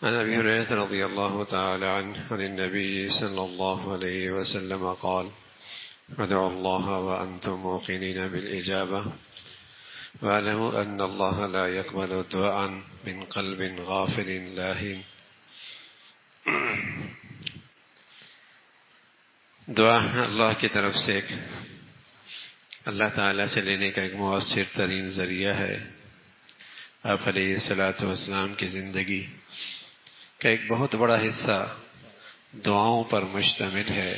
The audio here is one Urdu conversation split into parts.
عن أبي هريرة رضي الله تعالى عنه عن النبي صلى الله عليه وسلم قال: ادعوا الله وأنتم موقنين بالإجابة واعلموا أن الله لا يقبل دعاء من قلب غافل لاهٍ. دعا اللہ کی طرف سے اللہ تعالیٰ سے لینے کا ایک مؤثر ترین ذریعہ ہے. آپ علیہ الصلاۃ والسلام کی زندگی کا ایک بہت بڑا حصہ دعاؤں پر مشتمل ہے،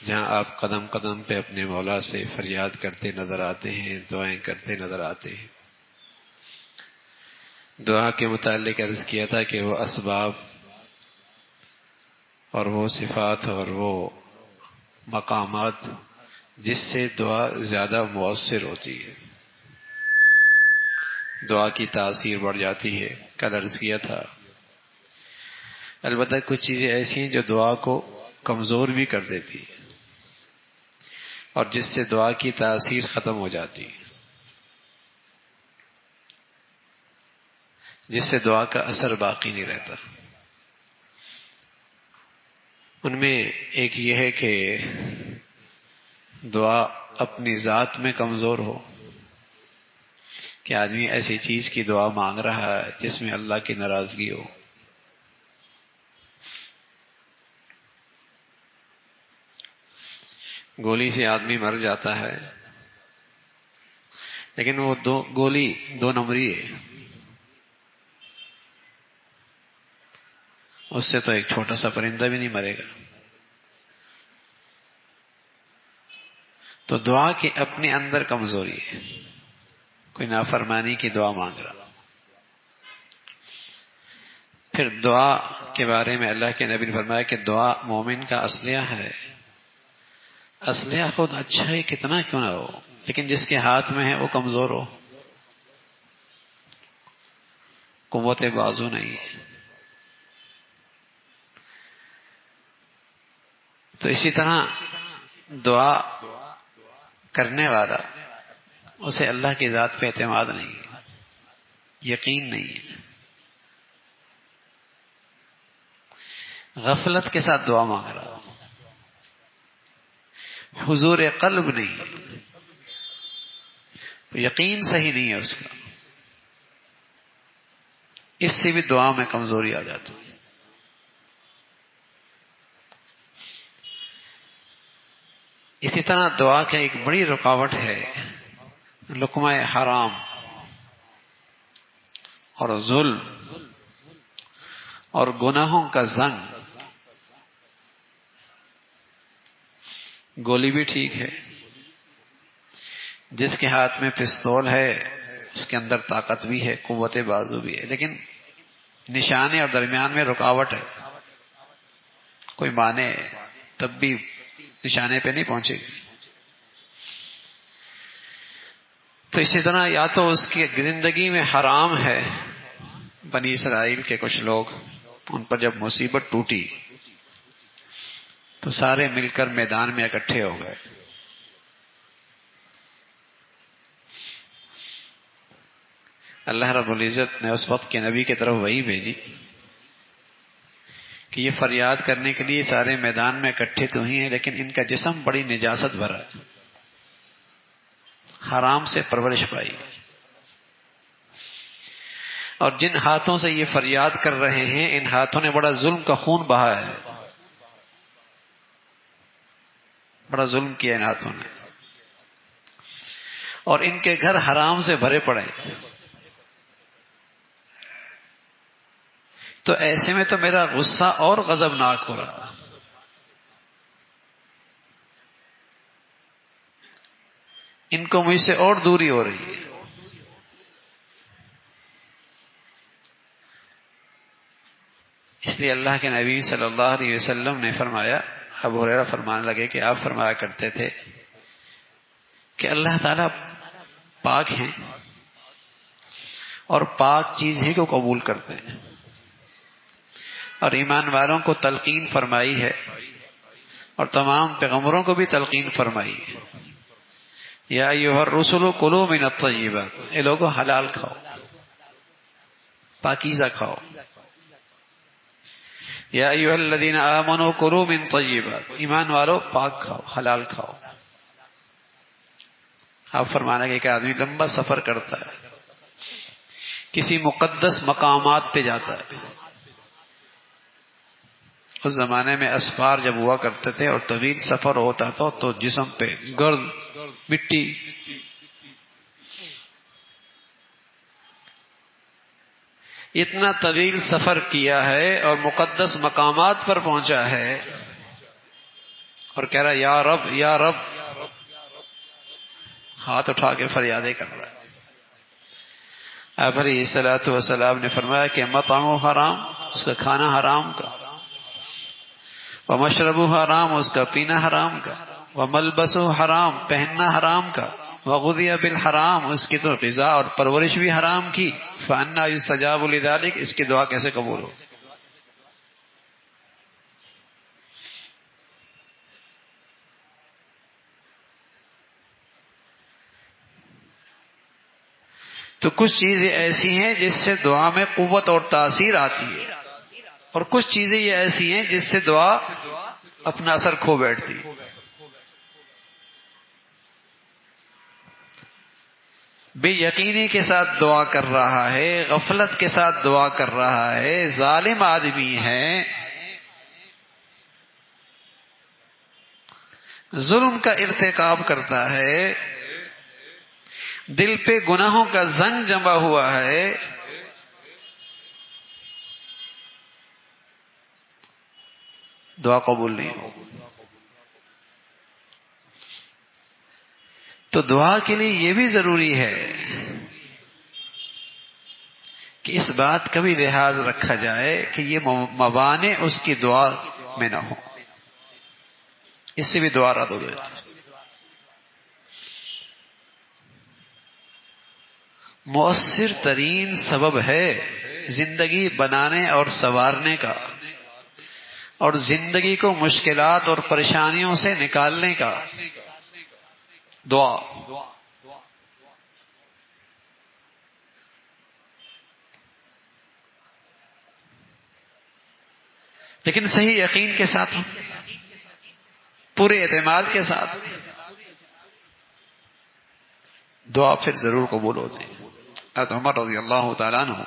جہاں آپ قدم قدم پہ اپنے مولا سے فریاد کرتے نظر آتے ہیں، دعائیں کرتے نظر آتے ہیں. دعا کے متعلق عرض کیا تھا کہ وہ اسباب اور وہ صفات اور وہ مقامات جس سے دعا زیادہ مؤثر ہوتی ہے، دعا کی تاثیر بڑھ جاتی ہے. کل عرض کیا تھا البتہ کچھ چیزیں ایسی ہیں جو دعا کو کمزور بھی کر دیتی ہے اور جس سے دعا کی تاثیر ختم ہو جاتی ہے، جس سے دعا کا اثر باقی نہیں رہتا. ان میں ایک یہ ہے کہ دعا اپنی ذات میں کمزور ہو، کہ آدمی ایسی چیز کی دعا مانگ رہا ہے جس میں اللہ کی ناراضگی ہو. گولی سے آدمی مر جاتا ہے، لیکن وہ گولی دو نمبری ہے، اس سے تو ایک چھوٹا سا پرندہ بھی نہیں مرے گا. تو دعا کی اپنے اندر کمزوری ہے. کوئی نافرمانی کی دعا مانگ رہا. پھر دعا کے بارے میں اللہ کے نبی نے فرمایا کہ دعا مومن کا اسلحہ ہے. اسلحہ خود اچھا ہی کتنا کیوں نہ ہو، لیکن جس کے ہاتھ میں ہے وہ کمزور ہو، قوت بازو نہیں ہے. تو اسی طرح دعا کرنے والا اسے اللہ کی ذات پہ اعتماد نہیں ہے، یقین نہیں ہے، غفلت کے ساتھ دعا مانگ رہا ہو، حضور قلب نہیں ہے، یقین صحیح نہیں ہے اس کا. اس سے بھی دعا میں کمزوری آ جاتی ہے. اسی طرح دعا کا ایک بڑی رکاوٹ ہے لقمہ حرام اور ظلم اور گناہوں کا زنگ. گولی بھی ٹھیک ہے، جس کے ہاتھ میں پستول ہے اس کے اندر طاقت بھی ہے، قوت بازو بھی ہے، لیکن نشانے اور درمیان میں رکاوٹ ہے. کوئی مانے تب بھی نشانے پہ نہیں پہنچے گی. تو اسی طرح یا تو اس کی زندگی میں حرام ہے. بنی اسرائیل کے کچھ لوگ، ان پر جب مصیبت ٹوٹی تو سارے مل کر میدان میں اکٹھے ہو گئے. اللہ رب العزت نے اس وقت کے نبی کی طرف وحی بھیجی کہ یہ فریاد کرنے کے لیے سارے میدان میں اکٹھے تو ہی ہیں، لیکن ان کا جسم بڑی نجاست بھرا ہے، حرام سے پرورش پائی. اور جن ہاتھوں سے یہ فریاد کر رہے ہیں ان ہاتھوں نے بڑا ظلم کا خون بہایا ہے، بڑا ظلم کیا ان ہاتھوں نے، اور ان کے گھر حرام سے بھرے پڑے. تو ایسے میں تو میرا غصہ اور غضبناک ہو رہا. ان کو مجھ سے اور دوری ہو رہی ہے. اس لیے اللہ کے نبی صلی اللہ علیہ وسلم نے فرمایا، ابو ہریرہ فرمانے لگے کہ آپ فرمایا کرتے تھے کہ اللہ تعالیٰ پاک ہیں اور پاک چیز ہی کو قبول کرتے ہیں. اور ایمان والوں کو تلقین فرمائی ہے اور تمام پیغمبروں کو بھی تلقین فرمائی ہے، یا ایھا الرسل کلوا من الطیبات، اے لوگو حلال کھاؤ، پاکیزہ کھاؤ. یا ایھا الذین آمنوا کلوا من طیبات، ایمان والو پاک کھاؤ، حلال کھاؤ۔ آپ فرمانا کہ ایک آدمی لمبا سفر کرتا ہے، کسی مقدس مقامات پہ جاتا ہے۔ اس زمانے میں اسفار جب ہوا کرتے تھے اور طویل سفر ہوتا تھا تو جسم پہ گرد، مٹی، اتنا طویل سفر کیا ہے اور مقدس مقامات پر پہنچا ہے اور کہہ رہا یا رب یا رب، ہاتھ اٹھا کے فریادیں کر رہا ہے۔ آپ علیہ الصلوۃ والسلام نے فرمایا کہ مطعمہ حرام، اس کا کھانا حرام کا، ومشربہ حرام، اس کا پینا حرام کا، وملبسہ حرام، پہننا حرام کا، وغذی بالحرام، اس کی تو غذا اور پرورش بھی حرام کی، فأنی یستجاب لذلک، اس کی دعا کیسے قبول ہو؟ تو کچھ چیزیں ایسی ہیں جس سے دعا میں قوت اور تاثیر آتی ہے، اور کچھ چیزیں یہ ایسی ہیں جس سے دعا اپنا اثر کھو بیٹھتی۔ بے یقینی کے ساتھ دعا کر رہا ہے، غفلت کے ساتھ دعا کر رہا ہے، ظالم آدمی ہے، ظلم کا ارتکاب کرتا ہے، دل پہ گناہوں کا زنگ جمع ہوا ہے، دعا قبول نہیں ہوگی۔ تو دعا کے لیے یہ بھی ضروری ہے کہ اس بات کا بھی لحاظ رکھا جائے کہ یہ موانع اس کی دعا میں نہ ہو، اس سے بھی دعا رد ہو جائے۔ مؤثر ترین سبب ہے زندگی بنانے اور سنوارنے کا، اور زندگی کو مشکلات اور پریشانیوں سے نکالنے کا، دعا۔ لیکن صحیح یقین کے ساتھ، پورے اعتماد کے ساتھ دعا پھر ضرور قبول ہوتی ہے۔ حضرت عمر رضی اللہ تعالیٰ عنہ،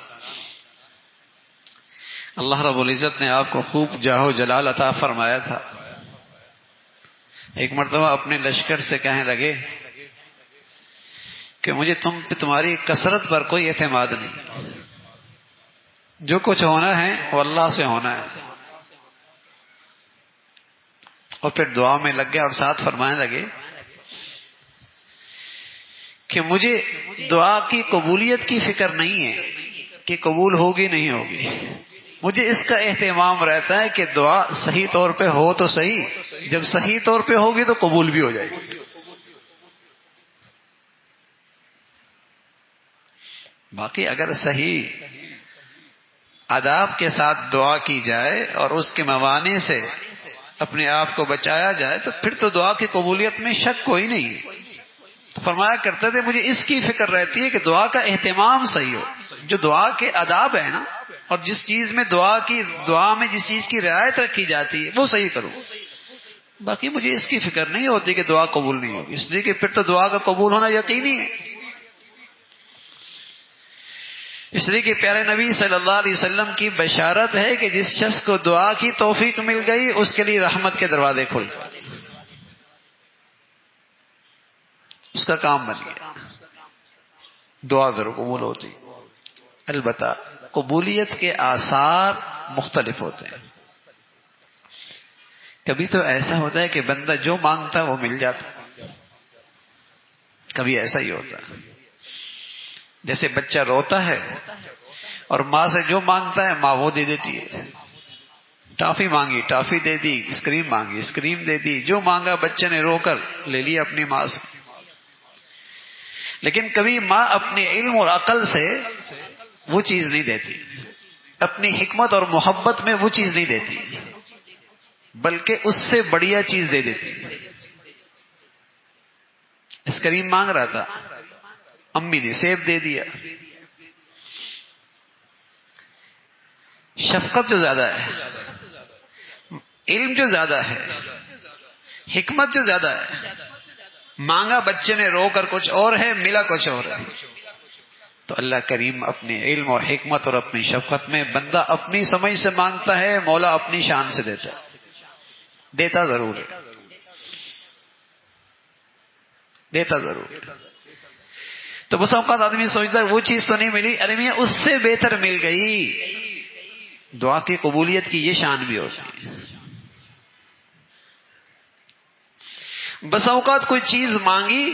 اللہ رب العزت نے آپ کو خوب جاہ و جلال عطا فرمایا تھا۔ ایک مرتبہ اپنے لشکر سے کہنے لگے کہ مجھے تمہاری کثرت پر کوئی اعتماد نہیں، جو کچھ ہونا ہے وہ اللہ سے ہونا ہے۔ اور پھر دعا میں لگ گئے اور ساتھ فرمانے لگے کہ مجھے دعا کی قبولیت کی فکر نہیں ہے کہ قبول ہوگی نہیں ہوگی، مجھے اس کا اہتمام رہتا ہے کہ دعا صحیح طور پہ ہو تو صحیح، جب صحیح طور پہ ہوگی تو قبول بھی ہو جائے گی۔ باقی اگر صحیح آداب کے ساتھ دعا کی جائے اور اس کے موانع سے اپنے آپ کو بچایا جائے تو پھر تو دعا کی قبولیت میں شک کوئی نہیں۔ تو فرمایا کرتے تھے مجھے اس کی فکر رہتی ہے کہ دعا کا اہتمام صحیح ہو، جو دعا کے آداب ہے نا، اور جس چیز میں دعا میں جس چیز کی رعایت رکھی جاتی ہے وہ صحیح کرو۔ باقی مجھے اس کی فکر نہیں ہوتی کہ دعا قبول نہیں ہوگی، اس لیے کہ پھر تو دعا کا قبول ہونا یقینی ہے۔ اس لیے کہ پیارے نبی صلی اللہ علیہ وسلم کی بشارت ہے کہ جس شخص کو دعا کی توفیق مل گئی اس کے لیے رحمت کے دروازے کھل گئے، اس کا کام بن گیا، دعا ضرور قبول ہوتی۔ البتہ قبولیت کے آثار مختلف ہوتے ہیں۔ کبھی تو ایسا ہوتا ہے کہ بندہ جو مانگتا ہے وہ مل جاتا، کبھی ایسا ہی ہوتا ہے جیسے بچہ روتا ہے اور ماں سے جو مانگتا ہے ماں وہ دے دیتی ہے۔ ٹافی مانگی ٹافی دے دی، آئس کریم مانگی آئس کریم دے دی، جو مانگا بچے نے رو کر لے لیا اپنی ماں سے۔ لیکن کبھی ماں اپنے علم اور عقل سے وہ چیز نہیں دیتی، اپنی حکمت اور محبت میں وہ چیز نہیں دیتی، بلکہ اس سے بڑھیا چیز دے دیتی۔ آئس کریم مانگ رہا تھا، امی نے سیب دے دیا۔ شفقت جو زیادہ ہے، علم جو زیادہ ہے، حکمت جو زیادہ ہے، مانگا بچے نے رو کر کچھ اور ہے، ملا کچھ اور ہے. تو اللہ کریم اپنے علم اور حکمت اور اپنی شفقت میں بندہ اپنی سمجھ سے مانگتا ہے، مولا اپنی شان سے دیتا ہے. دیتا ضرور ہے، دیتا ضرور ہے. تو بس اوقات آدمی سوچتا ہے وہ چیز تو نہیں ملی، ارے میاں اس سے بہتر مل گئی. دعا کی قبولیت کی یہ شان بھی ہوتی ہے. بس اوقات کوئی چیز مانگی،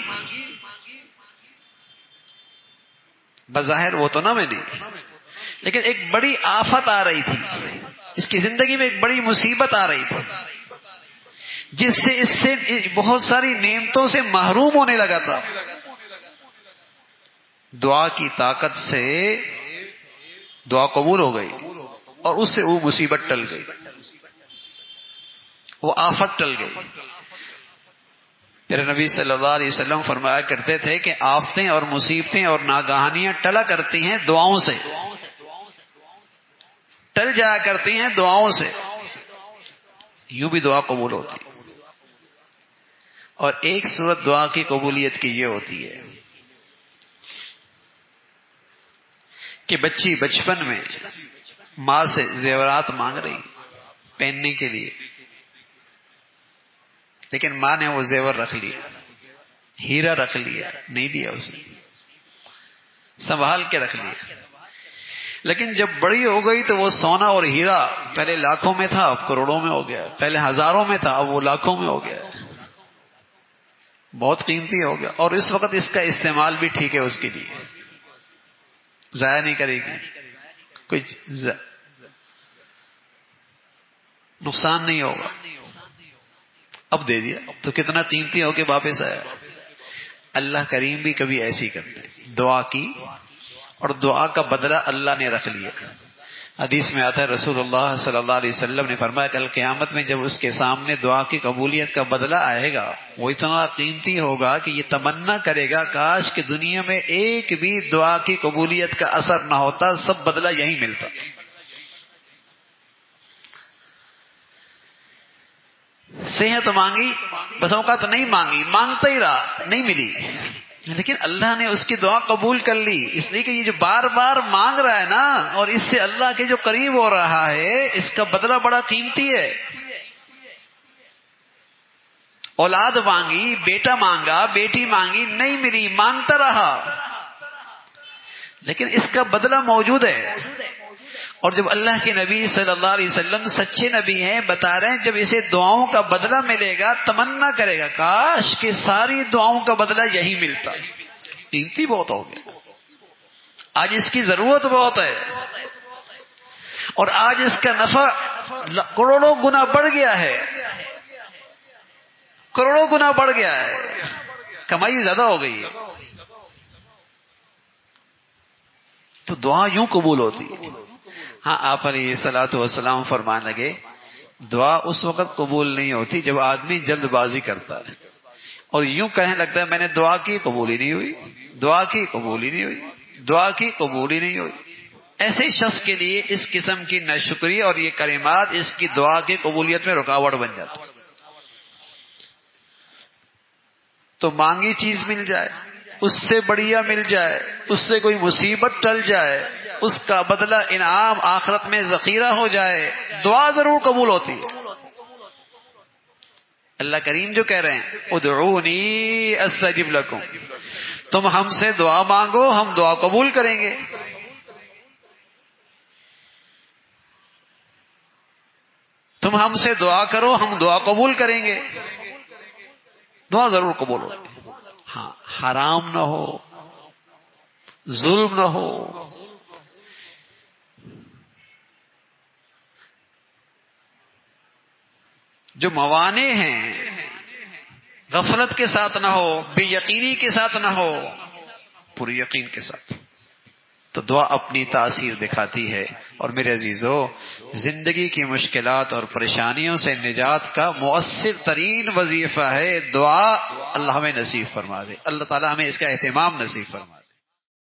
بظاہر وہ تو نہ ملی، لیکن ایک بڑی آفت آ رہی تھی، اس کی زندگی میں ایک بڑی مصیبت آ رہی تھی، جس سے اس سے بہت ساری نعمتوں سے محروم ہونے لگا تھا. دعا کی طاقت سے دعا قبول ہو گئی اور اس سے وہ مصیبت ٹل گئی، وہ آفت ٹل گئی. پھر نبی صلی اللہ علیہ وسلم فرمایا کرتے تھے کہ آفتیں اور مصیبتیں اور ناگہانیاں ٹلا کرتی ہیں دعاؤں سے، ٹل جایا کرتی ہیں دعاؤں سے. یوں بھی دعا قبول ہوتی. اور ایک صورت دعا کی قبولیت کی یہ ہوتی ہے کہ بچی بچپن میں ماں سے زیورات مانگ رہی پہننے کے لیے، لیکن ماں نے وہ زیور رکھ لیا، ہیرا رکھ لیا، نہیں دیا، اس نے سنبھال کے رکھ لیا. لیکن جب بڑی ہو گئی تو وہ سونا اور ہیرا پہلے لاکھوں میں تھا، اب کروڑوں میں ہو گیا. پہلے ہزاروں میں تھا، اب وہ لاکھوں میں ہو گیا، بہت قیمتی ہو گیا. اور اس وقت اس کا استعمال بھی ٹھیک ہے، اس کے لیے ضائع نہیں کرے گی، کوئی نقصان نہیں ہوگا. اب دے دیا تو کتنا قیمتی ہو کے واپس آیا. اللہ کریم بھی کبھی ایسی کرتے ہیں، دعا کی اور دعا کا بدلہ اللہ نے رکھ لیا. حدیث میں آتا ہے رسول اللہ صلی اللہ علیہ وسلم نے فرمایا کل قیامت میں جب اس کے سامنے دعا کی قبولیت کا بدلہ آئے گا، وہ اتنا قیمتی ہوگا کہ یہ تمنا کرے گا کاش کہ دنیا میں ایک بھی دعا کی قبولیت کا اثر نہ ہوتا، سب بدلہ یہی ملتا. صحت مانگی، بس اوقات نہیں مانگی، مانگتا ہی رہا، نہیں ملی، لیکن اللہ نے اس کی دعا قبول کر لی. اس لیے کہ یہ جو بار بار مانگ رہا ہے نا، اور اس سے اللہ کے جو قریب ہو رہا ہے، اس کا بدلہ بڑا قیمتی ہے. اولاد مانگی، بیٹا مانگا، بیٹی مانگی، نہیں ملی، مانگتا رہا، لیکن اس کا بدلہ موجود ہے. اور جب اللہ کے نبی صلی اللہ علیہ وسلم سچے نبی ہیں، بتا رہے ہیں جب اسے دعاؤں کا بدلہ ملے گا تمنا کرے گا کاش کہ ساری دعاؤں کا بدلہ یہی ملتا. قیمتی بہت ہو گیا، آج اس کی ضرورت بہت ہے، اور آج اس کا نفع کروڑوں گنا بڑھ گیا ہے، کروڑوں گنا بڑھ گیا ہے، کمائی زیادہ ہو گئی ہے. تو دعا یوں قبول ہوتی ہے. ہاں، آپ علیہ الصلوۃ والسلام فرمان لگے دعا اس وقت قبول نہیں ہوتی جب آدمی جلد بازی کرتا ہے اور یوں کہنے لگتا ہے میں نے دعا کی قبول ہی نہیں ہوئی، دعا کی قبول ہی نہیں ہوئی، دعا کی قبول ہی نہیں ہوئی. ایسے شخص کے لیے اس قسم کی ناشکری اور یہ کلمات اس کی دعا کی قبولیت میں رکاوٹ بن جاتی. تو مانگی چیز مل جائے، اس سے بڑھیا مل جائے، اس سے کوئی مصیبت ٹل جائے، اس کا بدلہ انعام آخرت میں ذخیرہ ہو جائے، دعا ضرور قبول ہوتی ہے. اللہ کریم جو کہہ رہے ہیں ادعونی استجب لکم، تم ہم سے دعا مانگو ہم دعا قبول کریں گے. تم ہم سے دعا کرو ہم دعا قبول کریں گے. دعا ضرور قبول ہو. ہاں، حرام نہ ہو، ظلم نہ ہو، جو موانع ہیں غفلت کے ساتھ نہ ہو، بے یقینی کے ساتھ نہ ہو، پوری یقین کے ساتھ. تو دعا اپنی تاثیر دکھاتی ہے. اور میرے عزیزو، زندگی کی مشکلات اور پریشانیوں سے نجات کا مؤثر ترین وظیفہ ہے دعا. اللہ ہمیں نصیب فرما دے، اللہ تعالی ہمیں اس کا اہتمام نصیب فرما دے.